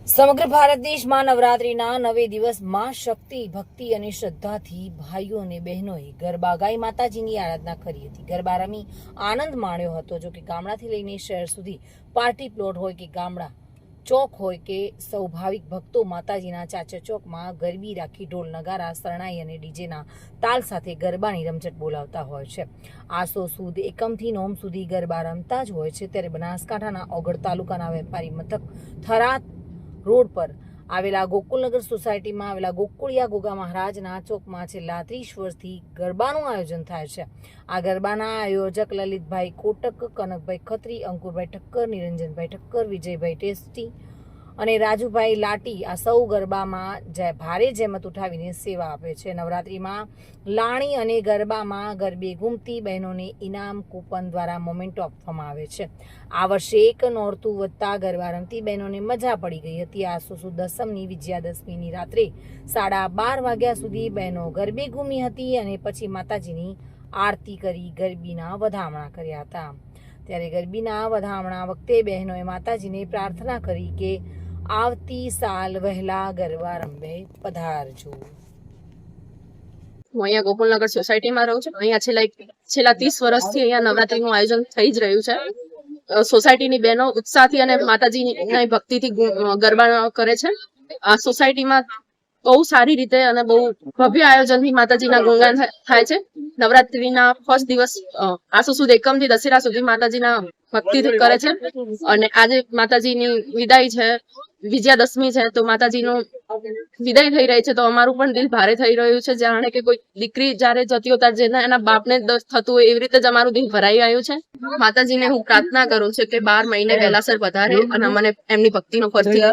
સમગ્ર ભારત દેશમાં નવરાત્રિના 9 દિવસ માં શક્તિ ભક્તિ અને શ્રદ્ધાથી ભાઈઓ અને બહેનોએ ગરબા ગાઈ માતાજીની આરાધના કરી હતી। ગરબા રમી આનંદ માણ્યો હતો। જો કે ગામડાથી લઈને શહેર સુધી પાર્ટી પ્લોટ હોય કે ગામડા ચોક હોય કે સ્વાભાવિક ભક્તો માતાજીના ચાચર ચોકમાં ગરબી રાખી ઢોલ નગારા શરણાઈ અને ડીજેના તાલ સાથે ગરબાની રમઝટ બોલાવતા હોય છે। આસો સુદ એકમથી નોમ સુધી ગરબા રમતા જ હોય છે। ત્યારે બનાસકાંઠાના ઓગળ તાલુકાના વેપારી મથક થરાદ રોડ પર આવેલા ગોકુલનગર સોસાયટીમાં આવેલા ગોકુળિયા ગોગા મહારાજના ચોકમાં છેલ્લા 30 વર્ષથી ગરબાનું આયોજન થાય છે। આ ગરબાના આયોજક લલિતભાઈ કોટક, કનકભાઈ ખત્રી, અંકુરભાઈ ઠક્કર, નિરંજનભાઈ ઠક્કર, વિજયભાઈ ટેસ્ટી અને રાજુભાઈ લાટી આ સૌ ગરબામાં ભારે જહેમત ઉઠાવીને સેવા આપે છે। નવરાત્રિમાં લાણી અને ગરબામાં ગરબે ઘૂમતી બહેનોને ઇનામ કૂપન દ્વારા મોમેન્ટો આપવામાં આવે છે। આ વર્ષે એક નોરતું વધતા ગરબા રમતી બહેનોને મજા પડી ગઈ હતી। આસો સુદ દસમની વિજયાદશમીની રાત્રે 12:30 વાગ્યા સુધી બહેનો ગરબે ઘૂમી હતી અને પછી માતાજીની આરતી કરી ગરબીના વધામણા કર્યા હતા। ત્યારે ગરબીના વધામણા વખતે બહેનોએ માતાજીને પ્રાર્થના કરી કે આવતી સાલ વહેલા ગરબા રમે પધારજો। હું અહીંયા ગોકુલનગર સોસાયટીમાં રહું છું। અહીંયા છેલ્લા 30 વર્ષથી અહીંયા નવરાત્રીનું આયોજન થઈ જ રહ્યું છે। સોસાયટીની બહેનો ઉત્સાહથી અને માતાજીની ભક્તિથી ગરબા કરે છે। આ સોસાયટીમાં બહુ સારી રીતે અને બહુ ભવ્ય આયોજનથી માતાજીના ગુણગાન થાય છે। નવરાત્રીના ફર્સ્ટ દિવસ આસો સુદ એકમથી દશેરા સુધી માતાજીના ભક્તિ કરે છે અને આજે માતાજીની વિદાય છે, વિજયાદશમી છે, તો માતાજીનું વિદાય થઈ રહી છે તો અમારું પણ દિલ ભારે થઈ રહ્યું છે। જાણે કે કોઈ દીકરી જયારે જતી હોય ત્યારે એના બાપને થતું હોય એવી રીતે જ અમારું દિલ ભરાઈ આવ્યું છે। માતાજીને હું પ્રાર્થના કરું છું કે 12 મહિને વહેલાસર વધારે અને મને એમની ભક્તિનો ફરથી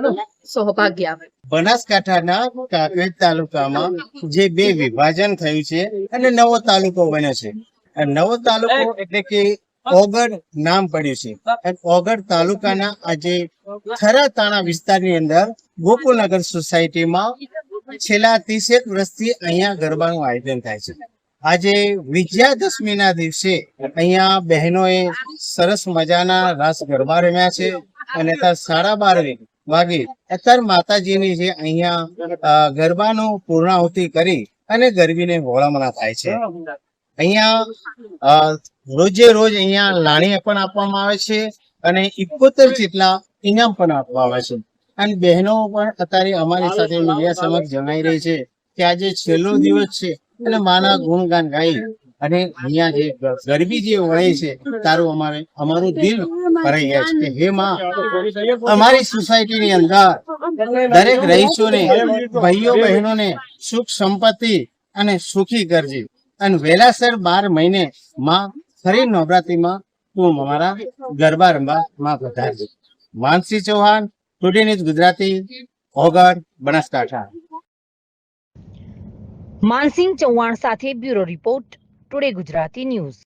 સૌભાગ્ય આપે। બનાસકાંઠાના કાંકરેજ તાલુકામાં જે 2 વિભાજન થયું છે અને નવો તાલુકો બન્યો છે। નવો તાલુકો એટલે કે ઓગળ નામ પડ્યું છે। ઓગળ તાલુકાના આજે થરાતાણા વિસ્તારની અંદર ગોકુલનગર સોસાયટીમાં છેલ્લા 30 વર્ષથી અહીંયા ગરબાનું આયોજન થાય છે। આજે વિજયાદશમીના દિવસે અહીંયા બહેનોએ સરસ મજાના રાસ ગરબા રમ્યા છે અને અત્યારે 12:30 વાગે અત્યારે માતાજીની જે અહીંયા ગરબાનું પૂર્ણાહુતિ કરી અને ગરબીને વળામણા થાય છે। અહીંયા રોજે રોજ અહીંયા લાણી પણ આપવામાં આવે છે અને 71 જેટલા ઇનામ પણ આપવામાં આવે છે અને બહેનો પણ અત્યારે અમારી સાથે મીડિયા સમક્ષ જણાઈ રહી છે કે આજે છેલ્લો દિવસ છે અને માના ગુણગાન ગાઈ અને અહીંયા જે ગરબી જે વળે છે તારું અમારું દિલ ભરાઈ ગયા છે કે હે માં અમારી સોસાયટીની અંદર દરેક રહીશોને ભાઈઓ બહેનોને સુખ સંપત્તિ અને સુખી કરજે અને વહેલાસર 12 મહિને માં ફરી નવરાત્રીમાં તું અમારા ગરબા રમવા માં પધારજે। માનસી ચૌહાણ, ટુડે ન્યૂઝ ગુજરાતી, ઓગળ, બનાસકાંઠા। માનસિંહ ચૌહાણ સાથે bureau report, today Gujarati news.